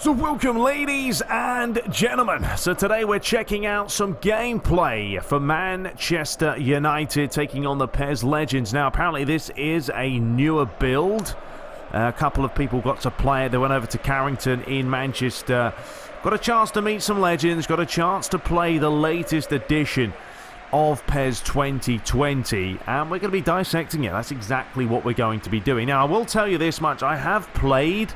So welcome, ladies and gentlemen. So today we're checking out some gameplay for Manchester United taking on the PES Legends. Now apparently this is a newer build. A couple of people got to play it. They went over to Carrington in Manchester. Got a chance to meet some legends. Got a chance to play the latest edition of PES 2020. And we're going to be dissecting it. That's exactly what we're going to be doing. Now I will tell you this much. I have played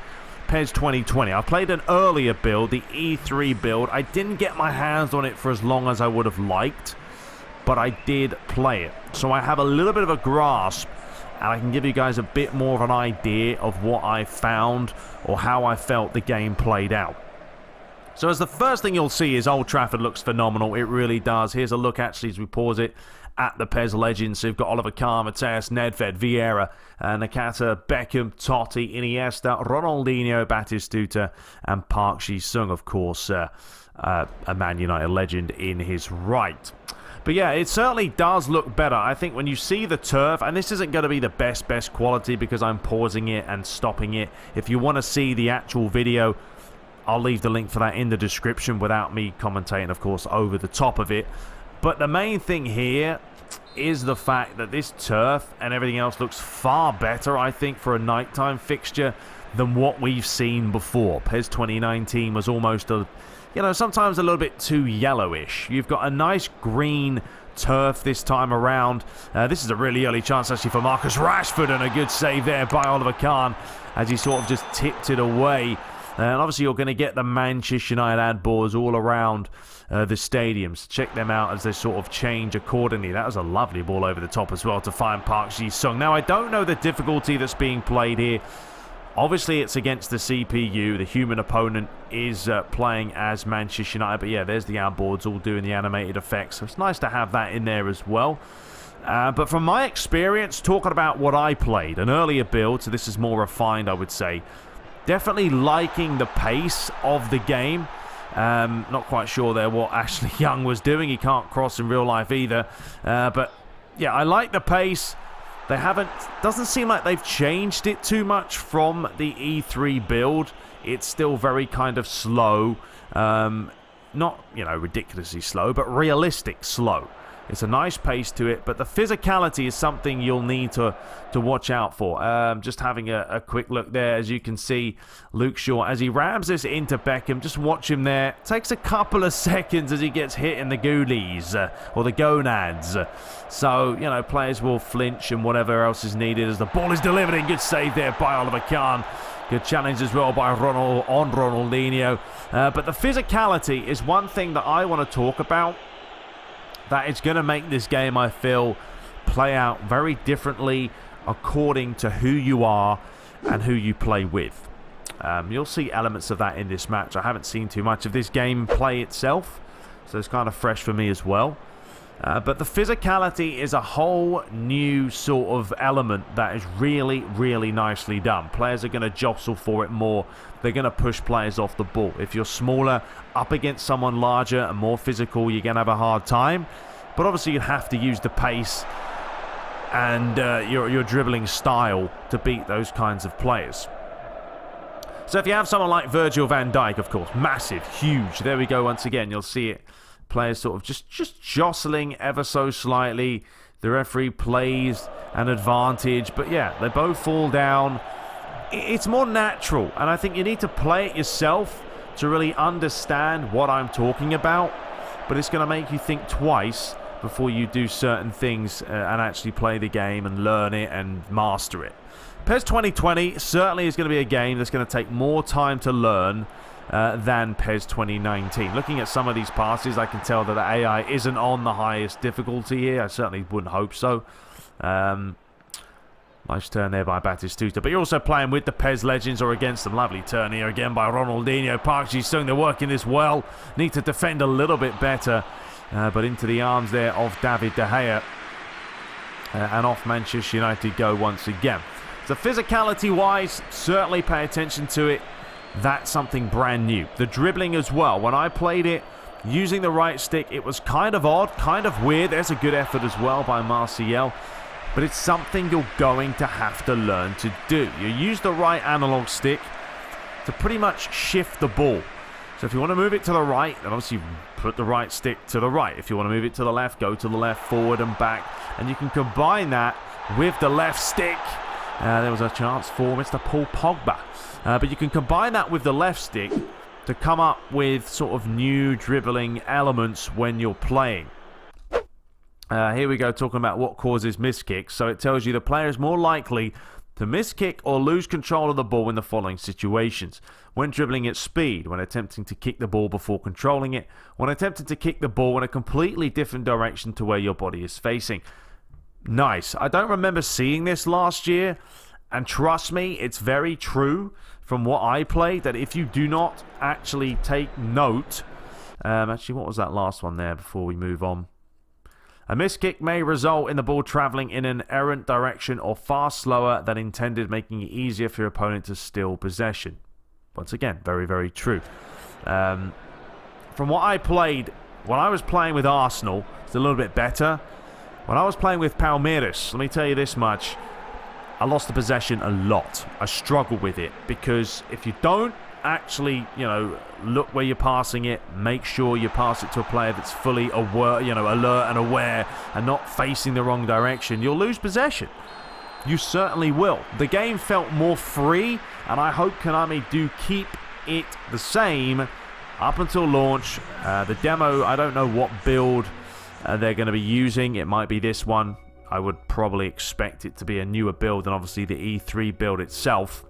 PES 2020. I played an earlier build, the E3 build. I didn't get my hands on it for as long as I would have liked, but I did play it. So I have a little bit of a grasp, and I can give you guys a bit more of an idea of what I found or how I felt the game played out. So as the first thing you'll see is Old Trafford looks phenomenal. It really does. Here's a look actually as we pause it at the PES Legends. So you've got Oliver Kahn, Mateus, Nedved, Vieira, Nakata, Beckham, Totti, Iniesta, Ronaldinho, Batistuta, and Park Ji-sung, of course, a Man United legend in his right. But yeah, it certainly does look better. I think when you see the turf, and this isn't going to be the best quality because I'm pausing it and stopping it. If you want to see the actual video, I'll leave the link for that in the description without me commentating, of course, over the top of it. But the main thing here is the fact that this turf and everything else looks far better, I think, for a nighttime fixture than what we've seen before. PES 2019 was almost sometimes a little bit too yellowish. You've got a nice green turf this time around. This is a really early chance actually for Marcus Rashford, and a good save there by Oliver Kahn as he sort of just tipped it away. And obviously you're going to get the Manchester United ad boards all around the stadiums. Check them out as they sort of change accordingly. That was a lovely ball over the top as well to find Park Ji-sung. Now, I don't know the difficulty that's being played here. Obviously, it's against the CPU. The human opponent is playing as Manchester United. But yeah, there's the ad boards all doing the animated effects. So it's nice to have that in there as well. But from my experience, talking about what I played, an earlier build, so this is more refined, I would say. Definitely liking the pace of the game. Not quite sure there what Ashley Young was doing. He can't cross in real life either. But yeah, I like the pace. Doesn't seem like they've changed it too much from the E3 build. It's still very kind of slow. Not, ridiculously slow, but realistic slow. It's a nice pace to it, but the physicality is something you'll need to watch out for. Just having a quick look there, as you can see, Luke Shaw, as he rams this into Beckham, just watch him there. Takes a couple of seconds as he gets hit in the goolies, or the gonads. So, players will flinch and whatever else is needed as the ball is delivered in. Good save there by Oliver Kahn. Good challenge as well by Ronaldinho. But the physicality is one thing that I want to talk about. That is going to make this game, I feel, play out very differently according to who you are and who you play with. You'll see elements of that in this match. I haven't seen too much of this gameplay itself, so it's kind of fresh for me as well. But the physicality is a whole new sort of element that is really, really nicely done. Players are going to jostle for it more. They're going to push players off the ball. If you're smaller, up against someone larger and more physical, you're going to have a hard time. But obviously you have to use the pace and your dribbling style to beat those kinds of players. So if you have someone like Virgil van Dijk, of course, massive, huge. There we go once again. You'll see it. Players sort of just jostling ever so slightly. The referee plays an advantage. But yeah, they both fall down. It's more natural. And I think you need to play it yourself to really understand what I'm talking about. But it's going to make you think twice before you do certain things and actually play the game and learn it and master it. PES 2020 certainly is going to be a game that's going to take more time to learn than PES 2019. Looking at some of these passes, I can tell that the AI isn't on the highest difficulty here. I certainly wouldn't hope so. Nice turn there by Batistuta. But you're also playing with the PES Legends or against them. Lovely turn here again by Ronaldinho. Park Ji-sung, they're working this well. Need to defend a little bit better. But into the arms there of David De Gea. And off Manchester United go once again. So physicality-wise, certainly pay attention to it. That's something brand new. The dribbling as well. When I played it using the right stick, it was kind of odd, kind of weird. There's a good effort as well by Martial. But it's something you're going to have to learn to do. You use the right analog stick to pretty much shift the ball. So if you want to move it to the right, then obviously put the right stick to the right. If you want to move it to the left, go to the left, forward and back. And you can combine that with the left stick. There was a chance for Mr. Paul Pogba. But you can combine that with the left stick to come up with sort of new dribbling elements when you're playing. Here we go, talking about what causes miskicks. So it tells you the player is more likely to miskick or lose control of the ball in the following situations: when dribbling at speed, when attempting to kick the ball before controlling it, when attempting to kick the ball in a completely different direction to where your body is facing. Nice. I don't remember seeing this last year, and trust me, it's very true from what I played, that if you do not actually take note... actually, what was that last one there before we move on? A miskick may result in the ball travelling in an errant direction or far slower than intended, making it easier for your opponent to steal possession. Once again, very, very true. From what I played, when I was playing with Arsenal, it's a little bit better. When I was playing with Palmeiras, let me tell you this much, I lost the possession a lot. I struggled with it because if you don't actually, look where you're passing it, make sure you pass it to a player that's fully aware, alert and aware and not facing the wrong direction, you'll lose possession. You certainly will. The game felt more free, and I hope Konami do keep it the same up until launch. The demo, I don't know what build they're going to be using. It might be this one. I would probably expect it to be a newer build than obviously the E3 build itself.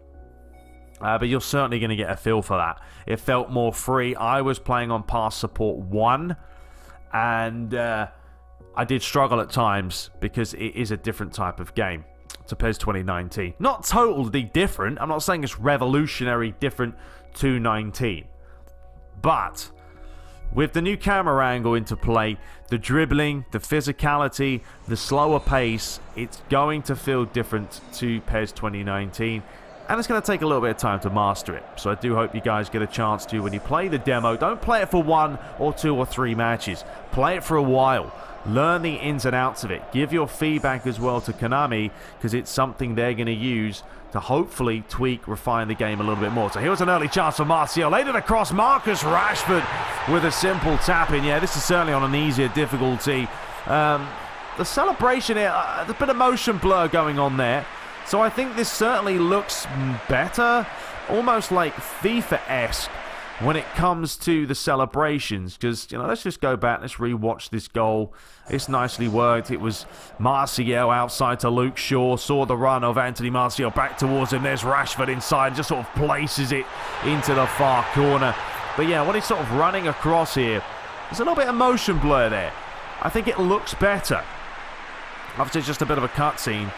But you're certainly going to get a feel for that. It felt more free. I was playing on Pass Support 1, and I did struggle at times because it is a different type of game to PES 2019. Not totally different. I'm not saying it's revolutionary different to 19. But with the new camera angle into play, the dribbling, the physicality, the slower pace, it's going to feel different to PES 2019. And it's going to take a little bit of time to master it. So I do hope you guys get a chance to, when you play the demo, don't play it for 1 or 2 or 3 matches. Play it for a while. Learn the ins and outs of it. Give your feedback as well to Konami, because it's something they're going to use to hopefully tweak, refine the game a little bit more. So here was an early chance for Martial. Laid it across Marcus Rashford with a simple tap in. Yeah, this is certainly on an easier difficulty. The celebration here, there's a bit of motion blur going on there. So I think this certainly looks better, almost like FIFA-esque when it comes to the celebrations. Because, let's just go back, let's rewatch this goal. It's nicely worked. It was Martial outside to Luke Shaw, saw the run of Anthony Martial back towards him. There's Rashford inside, just sort of places it into the far corner. But yeah, when he's sort of running across here, there's a little bit of motion blur there. I think it looks better. Obviously, it's just a bit of a cutscene.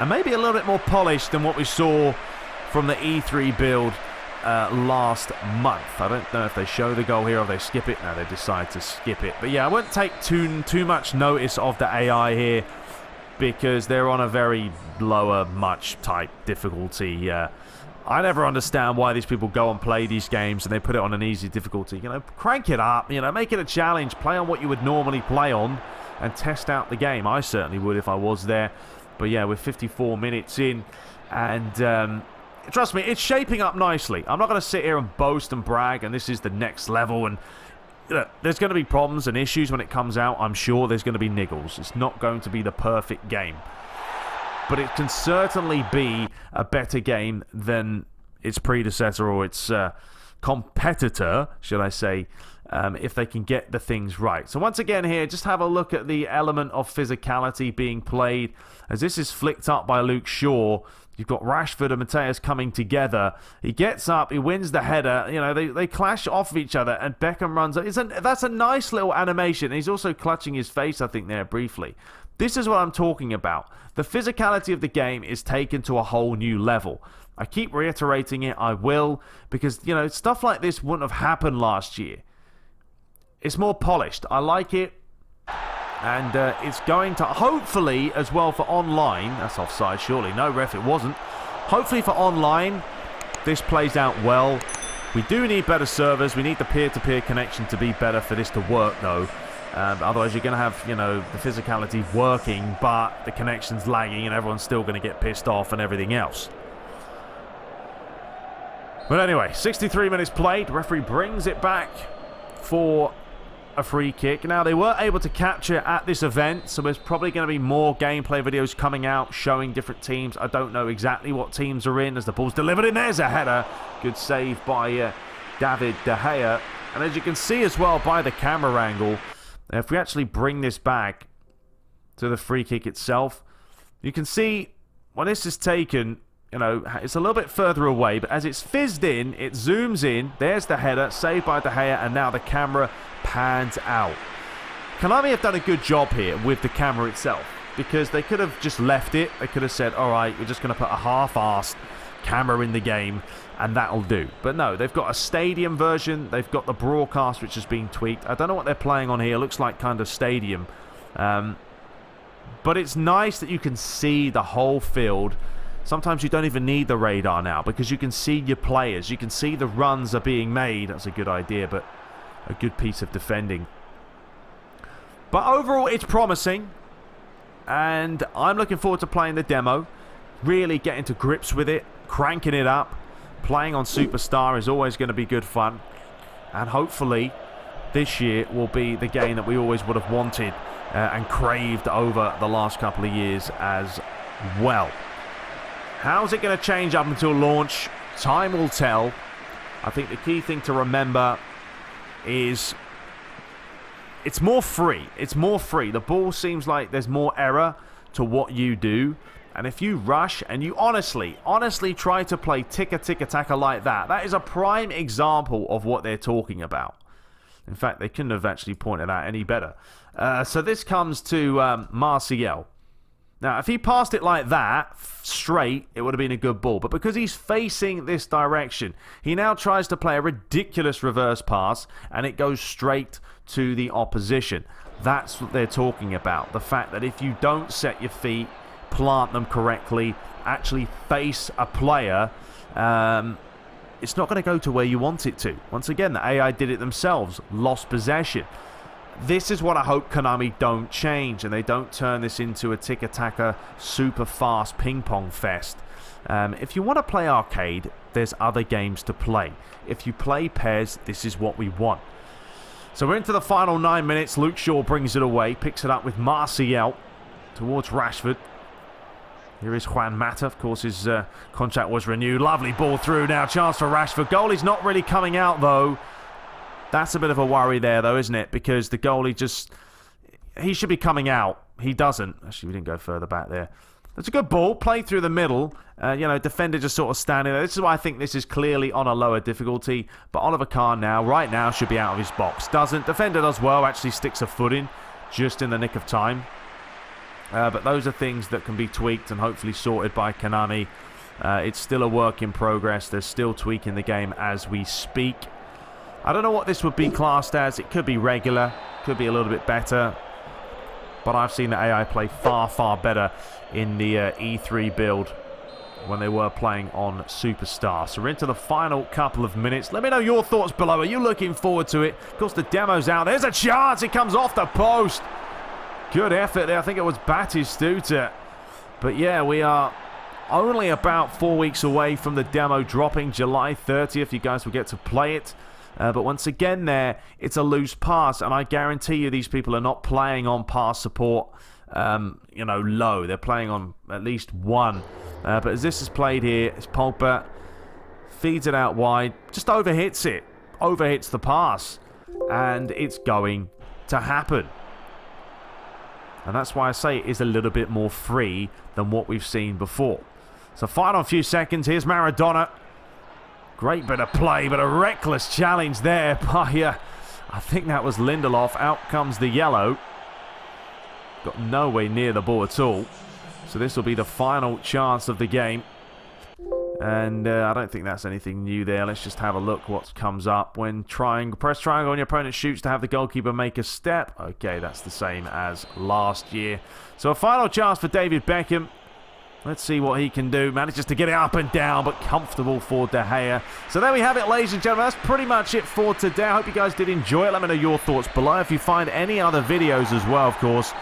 And maybe a little bit more polished than what we saw from the E3 build last month. I don't know if they show the goal here or they skip it. No, they decide to skip it. But yeah, I wouldn't take too much notice of the AI here, because they're on a very lower much type difficulty. I never understand why these people go and play these games and they put it on an easy difficulty. Crank it up, make it a challenge. Play on what you would normally play on and test out the game. I certainly would if I was there. But yeah, we're 54 minutes in, and trust me, it's shaping up nicely. I'm not going to sit here and boast and brag, and this is the next level, and there's going to be problems and issues when it comes out. I'm sure there's going to be niggles. It's not going to be the perfect game. But it can certainly be a better game than its predecessor or its competitor, should I say, if they can get the things right. So once again here, just have a look at the element of physicality being played. As this is flicked up by Luke Shaw, you've got Rashford and Mateus coming together. He gets up, he wins the header. They clash off of each other, and Beckham runs up. That's a nice little animation. He's also clutching his face, I think, there briefly. This is what I'm talking about. The physicality of the game is taken to a whole new level. I keep reiterating it, I will, because, stuff like this wouldn't have happened last year. It's more polished. I like it. And it's going to, hopefully, as well for online. That's offside, surely. No, ref, it wasn't. Hopefully for online, this plays out well. We do need better servers. We need the peer-to-peer connection to be better for this to work, though. Otherwise, you're going to have, the physicality working, but the connection's lagging, and everyone's still going to get pissed off and everything else. But anyway, 63 minutes played. Referee brings it back for a free kick. Now, they were able to capture at this event, so there's probably going to be more gameplay videos coming out showing different teams. I don't know exactly what teams are in as the ball's delivered in. There's a header. Good save by David De Gea. And as you can see as well by the camera angle, if we actually bring this back to the free kick itself, you can see when this is taken, you know, it's a little bit further away, but as it's fizzed in, it zooms in. There's the header, saved by De Gea, and now the camera pans out. Konami have done a good job here with the camera itself, because they could have just left it. They could have said, all right, we're just going to put a half-assed camera in the game, and that'll do. But no, they've got a stadium version. They've got the broadcast, which has been tweaked. I don't know what they're playing on here. It looks like kind of stadium. But it's nice that you can see the whole field. Sometimes you don't even need the radar now because you can see your players. You can see the runs are being made. That's a good idea, but a good piece of defending. But overall, it's promising. And I'm looking forward to playing the demo. Really getting to grips with it. Cranking it up. Playing on Superstar is always going to be good fun. And hopefully, this year will be the game that we always would have wanted and craved over the last couple of years as well. How's it going to change up until launch? Time will tell. I think the key thing to remember is it's more free. It's more free. The ball seems like there's more error to what you do. And if you rush and you honestly try to play ticker-ticker-tacker like that, that is a prime example of what they're talking about. In fact, they couldn't have actually pointed out any better. So this comes to Martial. Now, if he passed it like that, straight, it would have been a good ball. But because he's facing this direction, he now tries to play a ridiculous reverse pass, and it goes straight to the opposition. That's what they're talking about. The fact that if you don't set your feet, plant them correctly, actually face a player, it's not going to go to where you want it to. Once again, the AI did it themselves, lost possession. This is what I hope Konami don't change, and they don't turn this into a tick-a-tacker, super fast ping-pong fest. If you want to play arcade, there's other games to play. If you play PES, this is what we want. So we're into the final 9 minutes. Luke Shaw brings it away, picks it up with Martial towards Rashford. Here is Juan Mata. Of course, his contract was renewed. Lovely ball through now. Chance for Rashford. Goalie's not really coming out, though. That's a bit of a worry there, though, isn't it? Because the goalie just... he should be coming out. He doesn't. Actually, we didn't go further back there. That's a good ball. Played through the middle. You know, defender just sort of standing there. This is why I think this is clearly on a lower difficulty. But Oliver Kahn now, right now, should be out of his box. Doesn't. Defender does well. Actually sticks a foot in just in the nick of time. But those are things that can be tweaked and hopefully sorted by Konami. It's still a work in progress. They're still tweaking the game as we speak. I don't know what this would be classed as. It could be regular, could be a little bit better. But I've seen the AI play far, far better in the E3 build when they were playing on Superstar. So we're into the final couple of minutes. Let me know your thoughts below. Are you looking forward to it? Of course, the demo's out. There's a chance. It comes off the post. Good effort there. I think it was Batistuta. But yeah, we are only about 4 weeks away from the demo dropping July 30th. You guys will get to play it. But once again there, it's a loose pass, and I guarantee you these people are not playing on pass support, you know, low. They're playing on at least one. But as this is played here, it's Pogba, feeds it out wide, just overhits it, overhits the pass, and it's going to happen. And that's why I say it is a little bit more free than what we've seen before. So final few seconds, here's Maradona. Great bit of play, but a reckless challenge there by, I think that was Lindelof. Out comes the yellow. Got nowhere near the ball at all. So this will be the final chance of the game. And I don't think that's anything new there. Let's just have a look what comes up. When press triangle when your opponent shoots to have the goalkeeper make a step. Okay, that's the same as last year. So a final chance for David Beckham. Let's see what he can do. Manages to get it up and down, but comfortable for De Gea. So there we have it, ladies and gentlemen. That's pretty much it for today. I hope you guys did enjoy it. Let me know your thoughts below. If you find any other videos as well, of course,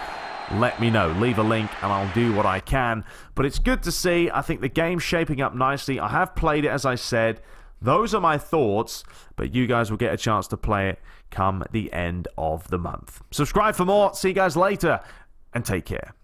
let me know. Leave a link and I'll do what I can. But it's good to see. I think the game's shaping up nicely. I have played it, as I said. those are my thoughts, but you guys will get a chance to play it come the end of the month. Subscribe for more. See you guys later, and take care.